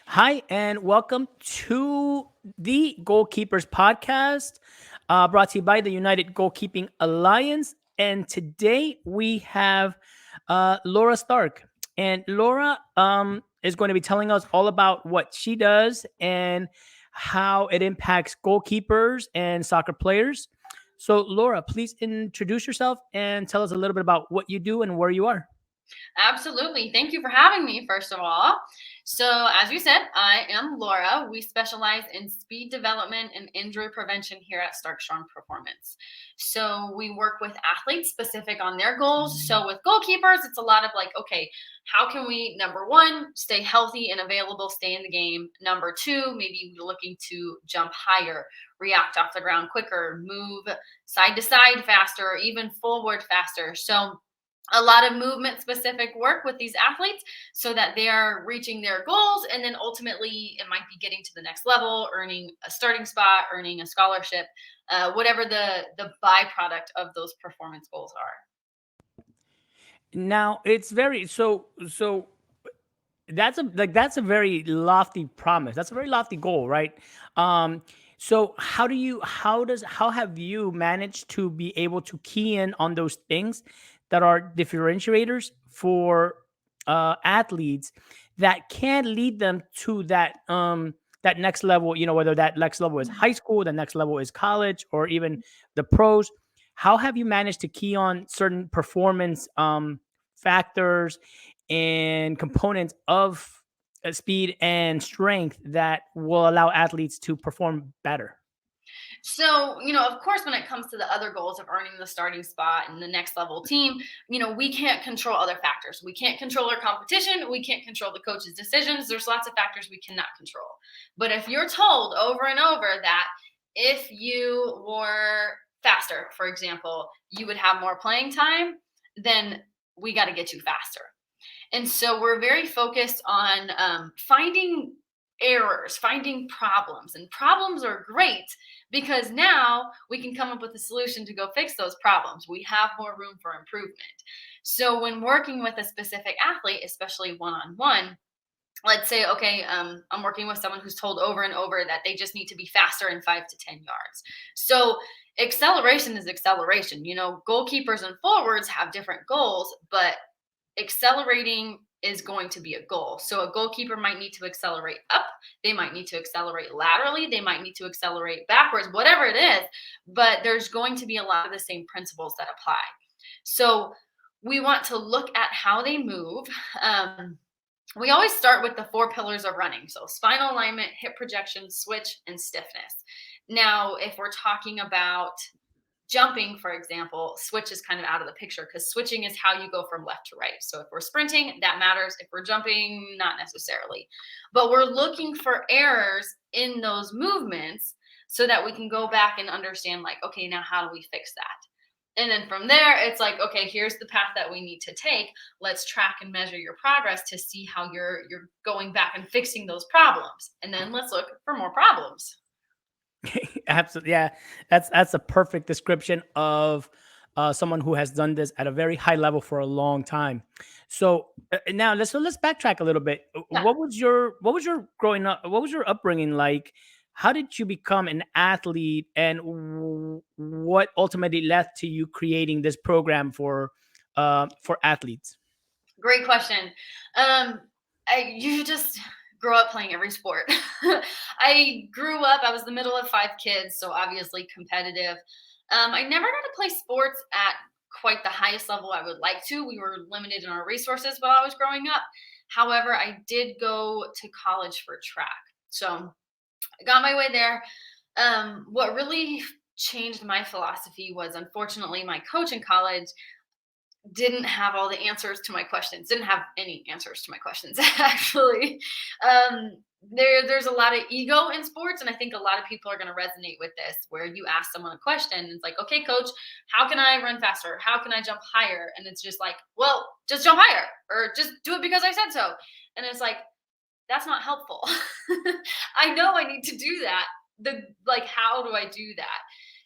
Hi, and welcome to the Goalkeepers Podcast, brought to you by the United Goalkeeping Alliance. And today we have Laura Stark. And Laura is going to be telling us all about what she does and how it impacts goalkeepers and soccer players. So, Laura, please introduce yourself and tell us a little bit about what you do and where you are. Absolutely. Thank you for having me, first of all. So, as you said, I am Laura. We specialize in speed development and injury prevention here at Stark Strong Performance. So, we work with athletes specific on their goals. So, with goalkeepers, it's a lot of like, okay, how can we, number one, stay healthy and available, stay in the game? Number two, maybe looking to jump higher, react off the ground quicker, move side to side faster, or even forward faster. So, a lot of movement specific work with these athletes so that they are reaching their goals, and then ultimately it might be getting to the next level, earning a starting spot, earning a scholarship, whatever the byproduct of those performance goals are. Now, it's very so that's a very lofty promise. That's a very lofty goal, right? Um, so how have you managed to be able to key in on those things that are differentiators for athletes that can lead them to that next level, whether that next level is high school, the next level is college, or even the pros. How have you managed to key on certain performance factors and components of speed and strength that will allow athletes to perform better? So, of course, when it comes to the other goals of earning the starting spot and the next level team, we can't control other factors. We can't control our competition. We can't control the coach's decisions. There's lots of factors we cannot control. But if you're told over and over that if you were faster, for example, you would have more playing time, then we got to get you faster. And so we're very focused on finding errors, finding problems. And problems are great because now we can come up with a solution to go fix those problems. We have more room for improvement. So when working with a specific athlete, especially one on one, let's say, okay, I'm working with someone who's told over and over that they just need to be faster in 5 to 10 yards. So acceleration is acceleration. Goalkeepers and forwards have different goals, but accelerating is going to be a goal. So a goalkeeper might need to accelerate up, they might need to accelerate laterally, they might need to accelerate backwards, whatever it is, but there's going to be a lot of the same principles that apply. So we want to look at how they move. We always start with the four pillars of running. So spinal alignment, hip projection, switch, and stiffness. Now, if we're talking about jumping, for example, switch is kind of out of the picture because switching is how you go from left to right. So if we're sprinting, that matters. If we're jumping, not necessarily. But we're looking for errors in those movements so that we can go back and understand, like, okay, now how do we fix that? And then from there, it's like, okay, here's the path that we need to take. Let's track and measure your progress to see how you're going back and fixing those problems. And then let's look for more problems. Absolutely, yeah. That's a perfect description of someone who has done this at a very high level for a long time. So now let's backtrack a little bit. Yeah. What was your growing up? What was your upbringing like? How did you become an athlete, and what ultimately led to you creating this program for athletes? Great question. Um, you just grow up playing every sport. I grew up, I was the middle of five kids, so obviously competitive. I never got to play sports at quite the highest level I would like to. We were limited in our resources while I was growing up. However, I did go to college for track. So I got my way there. What really changed my philosophy was, unfortunately, my coach in college didn't have all the answers to my questions, didn't have any answers to my questions actually. There's a lot of ego in sports, and I think a lot of people are going to resonate with this, where you ask someone a question and it's like, okay coach, how can I run faster, how can I jump higher? And it's just like, well, just jump higher, or just do it because I said so. And it's like, that's not helpful. I know I need to do that. How do I do that?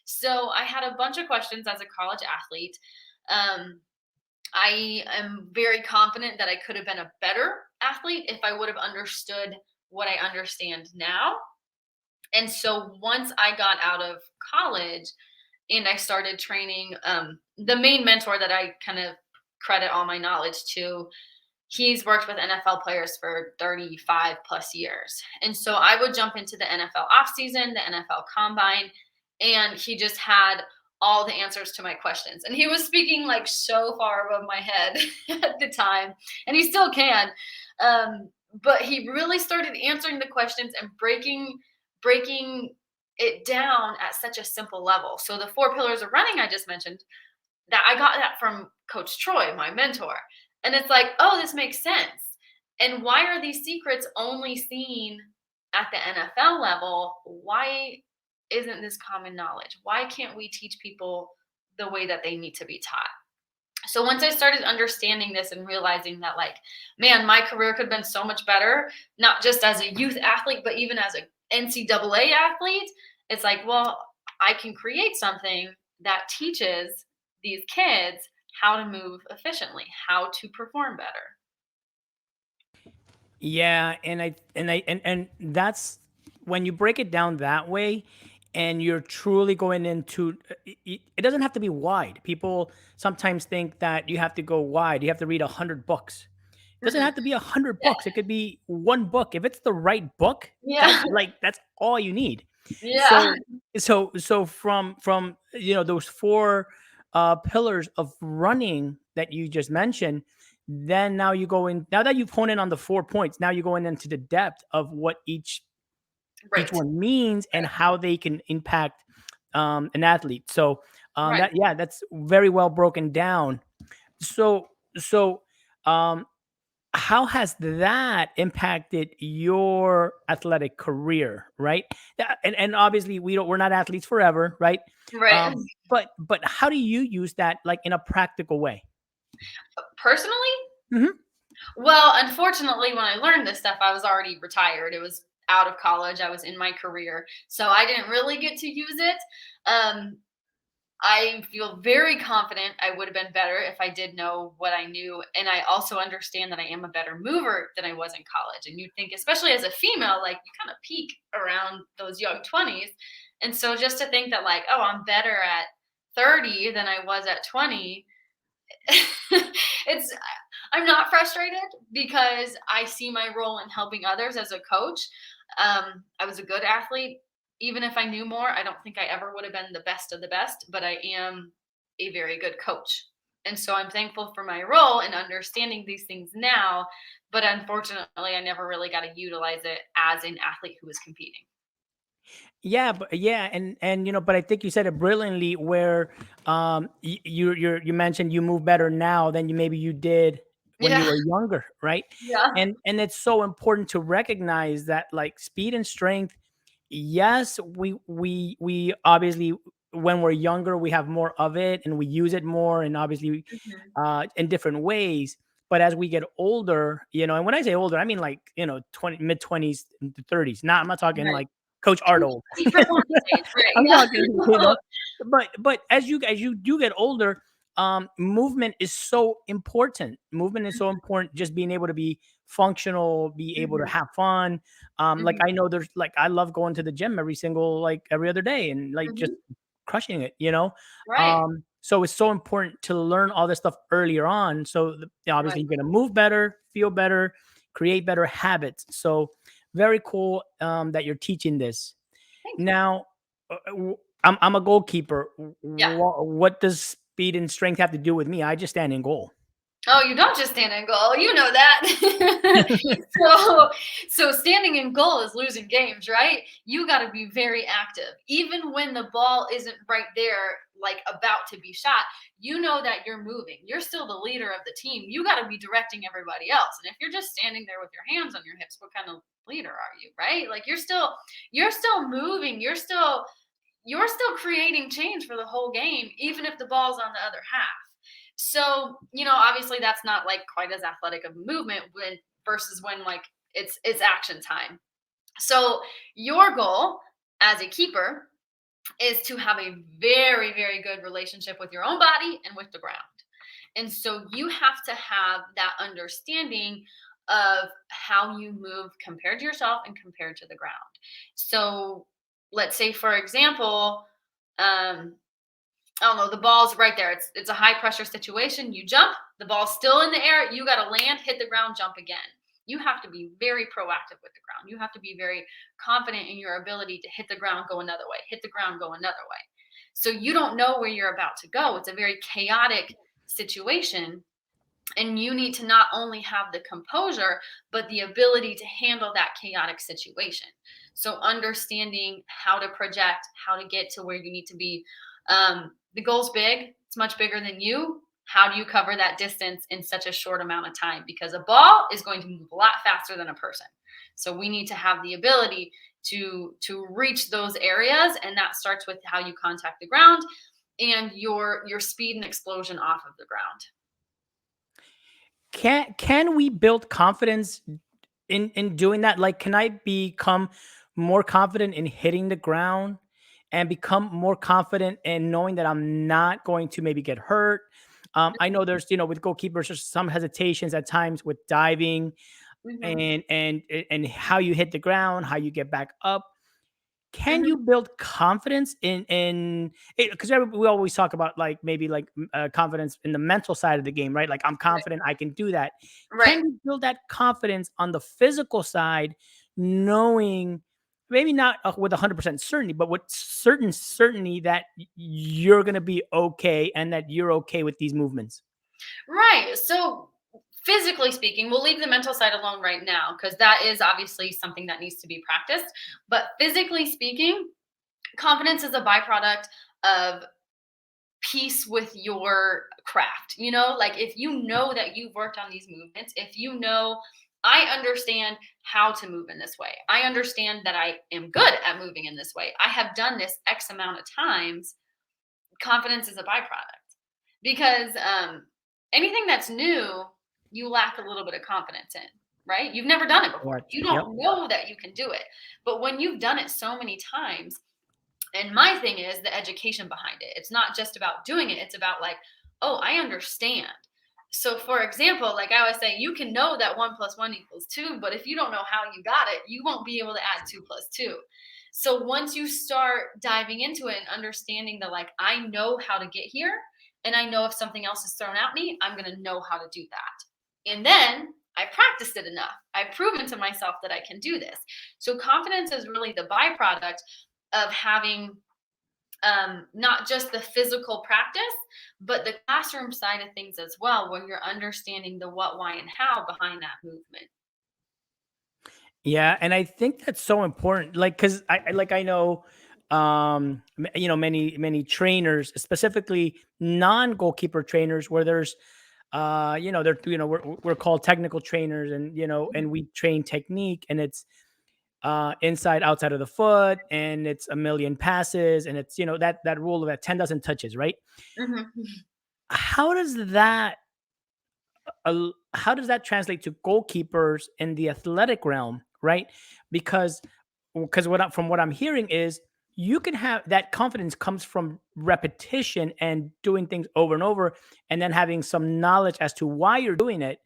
So I had a bunch of questions as a college athlete. um, I am very confident that I could have been a better athlete if I would have understood what I understand now. And so once I got out of college and I started training, the main mentor that I kind of credit all my knowledge to, he's worked with NFL players for 35 plus years. And so I would jump into the NFL offseason, the NFL combine, and he just had all the answers to my questions. And he was speaking like so far above my head at the time, and he still can. But he really started answering the questions and breaking it down at such a simple level. So the four pillars of running I just mentioned, that I got that from Coach Troy, my mentor. And it's like, oh, this makes sense. And why are these secrets only seen at the NFL level? Why isn't this common knowledge? Why can't we teach people the way that they need to be taught? So once I started understanding this and realizing that, like, man, my career could have been so much better, not just as a youth athlete, but even as a NCAA athlete, it's like, well, I can create something that teaches these kids how to move efficiently, how to perform better. Yeah, and that's when you break it down that way, and you're truly going into it doesn't have to be wide. People sometimes think that you have to go wide. You have to read 100 books. It doesn't Mhm. have to be 100 books. It could be one book. If it's the right book, Yeah. that's all you need. Yeah. So so from those four pillars of running that you just mentioned, then now you go in, now that you've honed in on the 4 points, now you go in into the depth of what each Right. one means and how they can impact an athlete. So Right. that yeah, that's very well broken down. So um how has that impacted your athletic career, right? And obviously we're not athletes forever, right? Right. But how do you use that, like, in a practical way? Personally, Mhm. well, unfortunately, when I learned this stuff, I was already retired. It was out of college. I was in my career. So I didn't really get to use it. Um, I feel very confident I would have been better if I did know what I knew. And I also understand that I am a better mover than I was in college. And you'd think, especially as a female, like you kind of peak around those young 20s. And so just to think that, like, oh, I'm better at 30 than I was at 20, it's I'm not frustrated because I see my role in helping others as a coach. I was a good athlete. Even if I knew more, I don't think I ever would have been the best of the best, but I am a very good coach. And so I'm thankful for my role in understanding these things now. But unfortunately, I never really got to utilize it as an athlete who was competing. Yeah, but yeah, and but I think you said it brilliantly where you mentioned you move better now than you did when you Yeah. were younger, right? Yeah. And it's so important to recognize that, like, speed and strength, yes, we obviously, when we're younger we have more of it and we use it more, and obviously Mhm. in different ways. But as we get older, and when I say older, I mean, like, 20, mid 20s to 30s. Not, I'm not talking Right. like Coach Art old. Peak performance stage. Right. I'm Yeah. talking, but as you do get older, movement is so important. Movement is so important. Just being able to be functional, be able to Mhm. have fun. Like, Mhm. I know there's, like, I love going to the gym every other day and, like, just Mhm. crushing it. Right. So it's so important to learn all this stuff earlier on. So obviously Right. you're gonna move better, feel better, create better habits. So very cool that you're teaching this. Thank you. Now, I'm a goalkeeper. Yeah. What does speed and strength have to do with me? I just stand in goal. Oh, you don't just stand in goal. You know that. so, so standing in goal is losing games, right? You got to be very active, even when the ball isn't right there, like about to be shot. You know that you're moving. You're still the leader of the team. You got to be directing everybody else. And if you're just standing there with your hands on your hips, what kind of leader are you, right? Like you're still moving. You're still creating change for the whole game, even if the ball's on the other half. So, obviously that's not like quite as athletic of a movement when versus when, like, it's action time. So your goal as a keeper is to have a very, very good relationship with your own body and with the ground. And so you have to have that understanding of how you move compared to yourself and compared to the ground. So let's say, for example, um, I don't know, the ball's right there. It's a high pressure situation. You jump, the ball's still in the air. You got to land, hit the ground, jump again. You have to be very proactive with the ground. You have to be very confident in your ability to hit the ground, go another way, hit the ground, go another way. So you don't know where you're about to go. It's a very chaotic situation, and you need to not only have the composure but the ability to handle that chaotic situation. So understanding how to project, how to get to where you need to be. The goal's big, it's much bigger than you. How do you cover that distance in such a short amount of time? Because a ball is going to move a lot faster than a person. So we need to have the ability to reach those areas, and that starts with how you contact the ground and your speed and explosion off of the ground. Can we build confidence in doing that? Like, can I become more confident in hitting the ground and become more confident in knowing that I'm not going to maybe get hurt? I know there's, with goalkeepers, there's some hesitations at times with diving Mhm. and how you hit the ground, how you get back up. Can Mhm. you build confidence in because we always talk about like maybe like confidence in the mental side of the game, right? Like I'm confident I can do that. Right. Can you build that confidence on the physical side, knowing maybe not with 100% certainty, but with certain certainty that you're going to be okay and that you're okay with these movements? Right. So, physically speaking, we'll leave the mental side alone right now because that is obviously something that needs to be practiced. But physically speaking, confidence is a byproduct of peace with your craft. Like if you know that you've worked on these movements, if you know, I understand how to move in this way, I understand that I am good at moving in this way, I have done this X amount of times. Confidence is a byproduct because anything that's new, you lack a little bit of confidence in, right? You've never done it before. Correct. You Yep. don't know that you can do it. But when you've done it so many times, and my thing is the education behind it. It's not just about doing it, it's about like, oh, I understand. So, for example, like I always say, you can know that 1 + 1 = 2, but if you don't know how you got it, you won't be able to add 2 + 2. So, once you start diving into it and understanding that, like, I know how to get here, and I know if something else is thrown at me, I'm going to know how to do that. And then I practiced it enough. I've proven to myself that I can do this. So, confidence is really the byproduct of having not just the physical practice, but the classroom side of things as well, where you're understanding the what, why, and how behind that movement. Yeah, and I think that's so important. Like, cause I know, many trainers, specifically non-goalkeeper trainers, where there's, we're called technical trainers, and Mhm, and we train technique, and it's inside, outside of the foot, and it's a million passes, and it's that rule of that 10 dozen touches, right? mhm, How does that how does that translate to goalkeepers in the athletic realm, right? Because from what I'm hearing is you can have that confidence comes from repetition and doing things over and over, and then having some knowledge as to why you're doing it.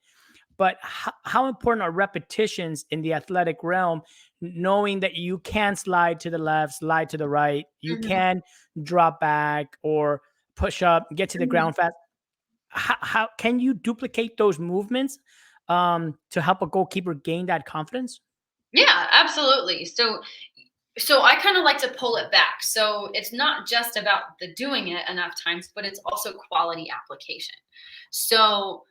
But how important are repetitions in the athletic realm, knowing that you can slide to the left, slide to the right, you mhm, can drop back or push up, get to the mhm. ground fast? How can you duplicate those movements to help a goalkeeper gain that confidence? Yeah, absolutely. So I kind of like to pull it back. So it's not just about the doing it enough times, but it's also quality application. So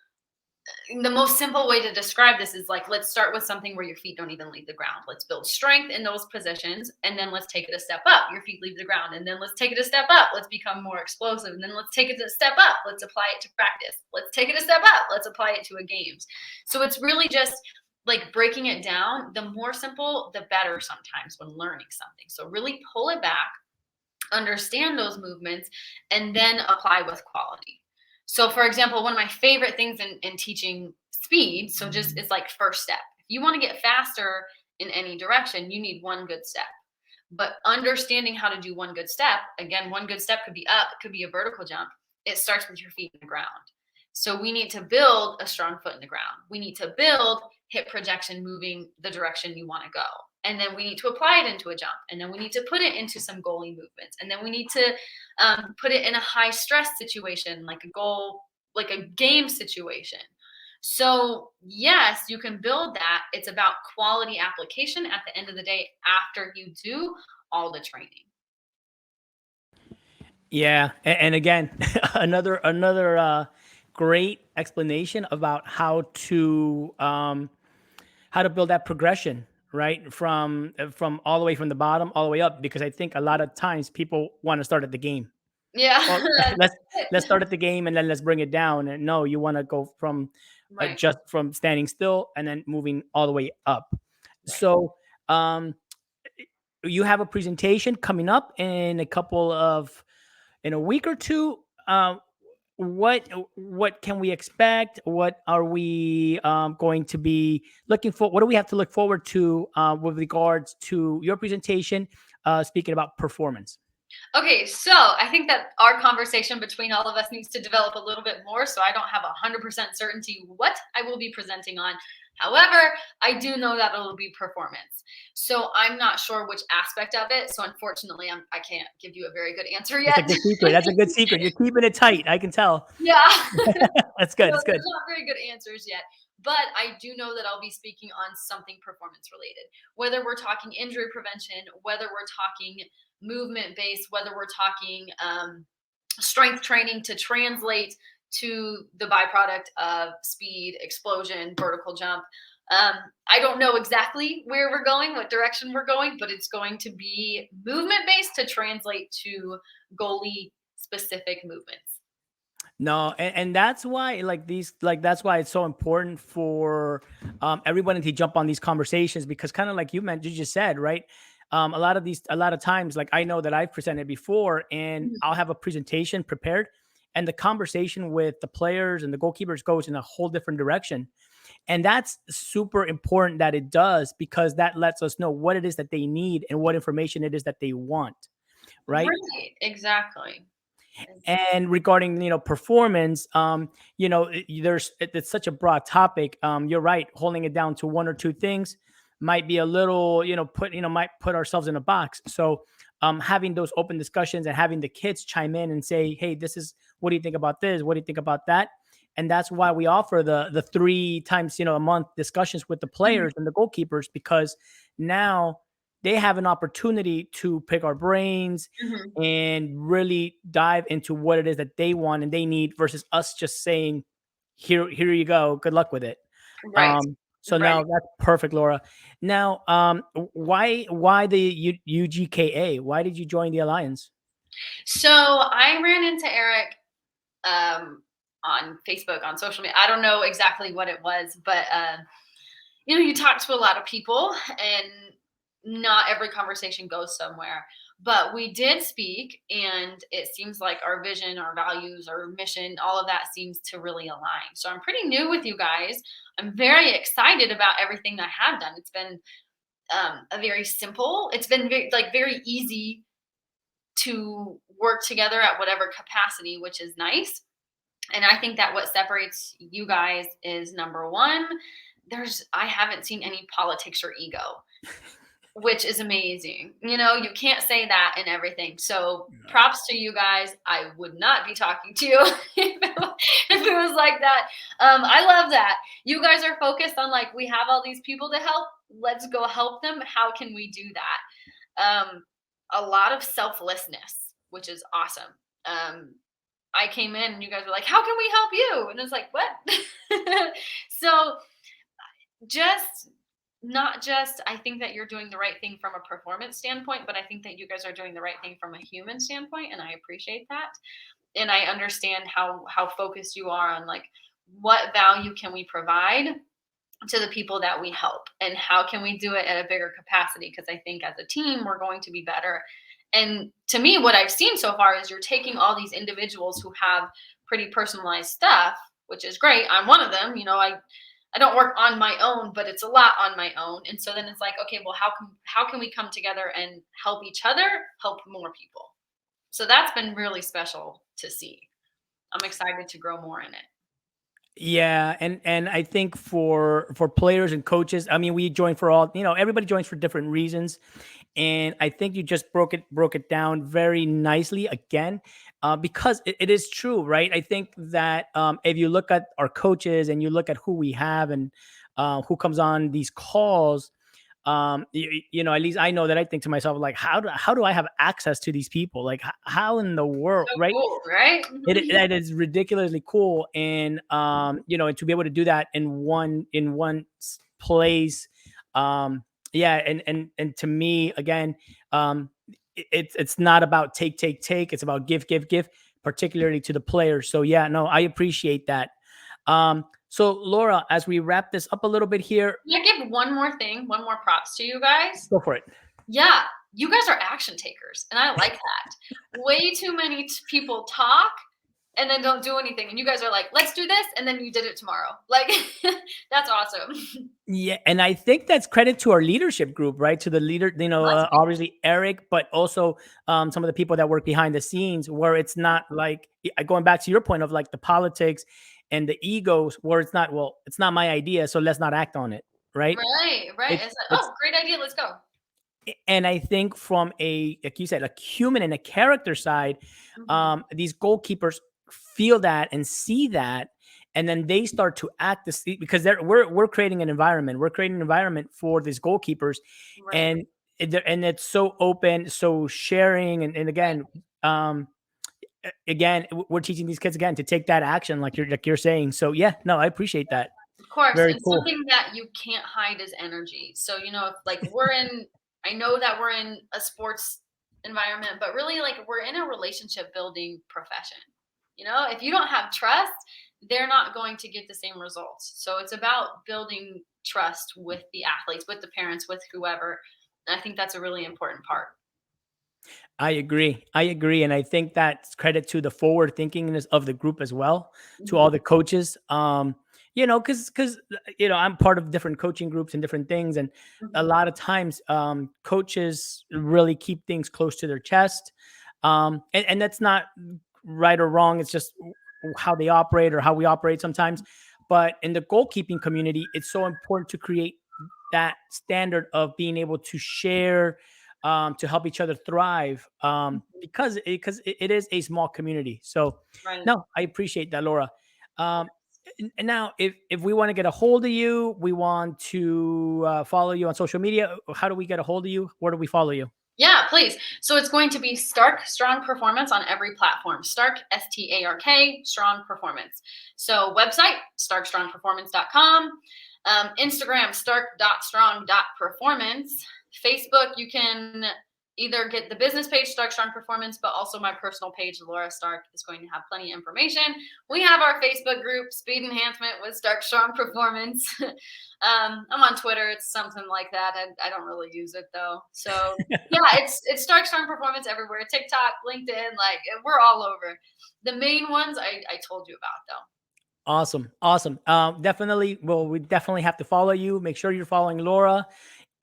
the most simple way to describe this is like, let's start with something where your feet don't even leave the ground. Let's build strength in those positions, and then let's take it a step up. Your feet leave the ground, and then let's take it a step up. Let's become more explosive, and then let's take it a step up. Let's apply it to practice. Let's take it a step up. Let's apply it to a games. So it's really just like breaking it down. The more simple, the better sometimes when learning something. So really pull it back, understand those movements, and then apply with quality. So, for example, one of my favorite things in teaching speed, so just is like first step. If you want to get faster in any direction, you need one good step. But understanding how to do one good step, again, one good step could be up, it could be a vertical jump. It starts with your feet in the ground. So we need to build a strong foot in the ground. We need to build hip projection moving the direction you want to go. And then we need to apply it into a jump. And then we need to put it into some goalie movements. And then we need to put it in a high stress situation, like a goal, like a game situation. So, yes, you can build that. It's about quality application at the end of the day after you do all the training. Yeah, and again, another great explanation about how to build that progression, right? From all the way from the bottom all the way up, because I think a lot of times people want to start at the game. Yeah, Well, that's let's let's it. start at the game and then let's bring it down. And no, you want to go from Right, just from standing still and then moving all the way up. right. So, um, you have a presentation coming up in a week or two. What can we expect? What are we going to be looking for? What do we have to look forward to with regards to your presentation? Speaking about performance. Okay, so I think that our conversation between all of us needs to develop a little bit more. So I don't have 100% certainty what I will be presenting on. However, I do know that it'll be performance. So I'm not sure which aspect of it. So unfortunately, I can't give you a very good answer That's a yet. good secret. That's a good secret. You're keeping it tight. I can tell. Yeah. That's So good. It's good. there's not very good answers yet. But I do know that I'll be speaking on something performance related, whether we're talking injury prevention, whether we're talking movement based, whether we're talking strength training to translate to the byproduct of speed, explosion, vertical jump. Um, I don't know exactly where we're going, what direction we're going, but it's going to be movement based to translate to goalie specific movements. No, and that's why that's why it's so important for everybody to jump on these conversations, because kind of like you just said, right? A lot of times, like I know that I've presented before and Mhm. I'll have a presentation prepared and the conversation with the players and the goalkeepers goes in a whole different direction. And that's super important that it does, because that lets us know what it is that they need and what information it is that they want, right? Right, exactly. And regarding performance, it's such a broad topic. You're right, holding it down to one or two things might be a little, might put ourselves in a box. So having those open discussions and having the kids chime in and say, hey, this is, what do you think about this, what do you think about that? And that's why we offer the 3 times a month discussions with the Mhm, players and the goalkeepers, because now they have an opportunity to pick our brains mhm. and really dive into what it is that they want and they need, versus us just saying, here you go, good luck with it. Right, So right. now that's perfect, Laura. Now, why the UGKA? Why did you join the alliance? So I ran into Eric um, on Facebook, on social media. I don't know exactly what it was, but you talk to a lot of people, and not every conversation goes somewhere. But we did speak, and it seems like our vision, our values, our mission, all of that seems to really align. So I'm pretty new with you guys. I'm very excited about everything I have done. It's been a very simple. It's been very easy to work together at whatever capacity, which is nice. And I think that what separates you guys is number one, I haven't seen any politics or ego, which is amazing. You can't say that in everything. So No. props to you guys. I would not be talking to you if it was like that. I love that. You guys are focused on, like, we have all these people to help. Let's go help them. How can we do that? A lot of selflessness, which is awesome. I came in and you guys were like, "How can we help you?" And it's like, "What?" So just not just I think that you're doing the right thing from a performance standpoint, but I think that you guys are doing the right thing from a human standpoint, and I appreciate that. And I understand how focused you are on, like, what value can we provide to the people that we help, and how can we do it at a bigger capacity, because I think as a team we're going to be better. And to me, what I've seen so far is you're taking all these individuals who have pretty personalized stuff, which is great. I'm one of them. I don't work on my own, but it's a lot on my own. And so then it's like, okay, well, how can we come together and help each other, help more people? So that's been really special to see. I'm excited to grow more in it. Yeah, and I think for players and coaches, I mean, we join for all, everybody joins for different reasons, and I think you just broke it down very nicely again, because it is true, right? I think that if you look at our coaches and you look at who we have and who comes on these calls, at least I know that I think to myself like, how do I have access to these people? Like, how in the world, So right? cool, right? That is ridiculously cool, and and to be able to do that in one place, yeah, and to me again, it's not about take, it's about give, particularly to the players. So yeah, no, I appreciate that. So Laura, as we wrap this up a little bit here, Can I give one more thing, one more props to you guys? go for it. Yeah, you guys are action takers, and I like that. Way too many people talk and then don't do anything, and you guys are like, "Let's do this," and then you did it tomorrow. Like, that's awesome. Yeah, and I think that's credit to our leadership group, right? To the leader, Must be. obviously Eric, but also some of the people that work behind the scenes, where it's not like going back to your point of like the politics and the egos, where it's not, well, it's not my idea, so let's not act on it, right? Right, right. It's It's like, it's "Oh, great idea, let's go." and I think from a, like you said, a human and a character side, Mhm. these goalkeepers feel that and see that, and then they start to act this because we're creating an environment. We're creating an environment for these goalkeepers, Right, and and it's so open, so sharing, and again, right. um, we're teaching these kids again to take that action, like you're saying. So yeah, no, I appreciate that. Of course, Very and cool. something that you can't hide is energy. So, if like I know that we're in a sports environment, but really like we're in a relationship building profession. If you don't have trust, they're not going to get the same results. So it's about building trust with the athletes, with the parents, with whoever. And I think that's a really important part. I agree. I agree, and I think that's credit to the forward thinkingness of the group as well, to all Mhm, the coaches. Because I'm part of different coaching groups and different things, and a mhm. lot of times, coaches really keep things close to their chest, and that's not right or wrong. It's just how they operate or how we operate sometimes. But in the goalkeeping community, it's so important to create that standard of being able to share, to help each other thrive, Mhm. because it is a small community. So, Right. no, I appreciate that, Laura. Um, and now, if we want to get a hold of you, we want to follow you on social media. How do we get a hold of you? Where do we follow you? Yeah, please. So it's going to be Stark Strong Performance on every platform. Stark, STARK, Strong Performance. So website, starkstrongperformance.com. Instagram, stark.strong.performance. Facebook, you can either get the business page, Stark Strong Performance, but also my personal page, Laura Stark, is going to have plenty of information. We have our Facebook group, Speed Enhancement with Stark Strong Performance. I'm on Twitter. It's something like that. I don't really use it though. So yeah, it's Stark Strong Performance everywhere. TikTok, LinkedIn, like we're all over. The main ones I told you about though. Awesome, awesome. Definitely. Well, we definitely have to follow you. Make sure you're following Laura,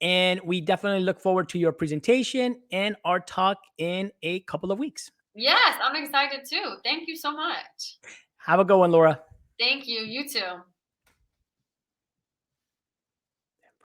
and we definitely look forward to your presentation and our talk in a couple of weeks. Yes, I'm excited too. Thank you so much. Have a good one, Laura. Thank you. You too.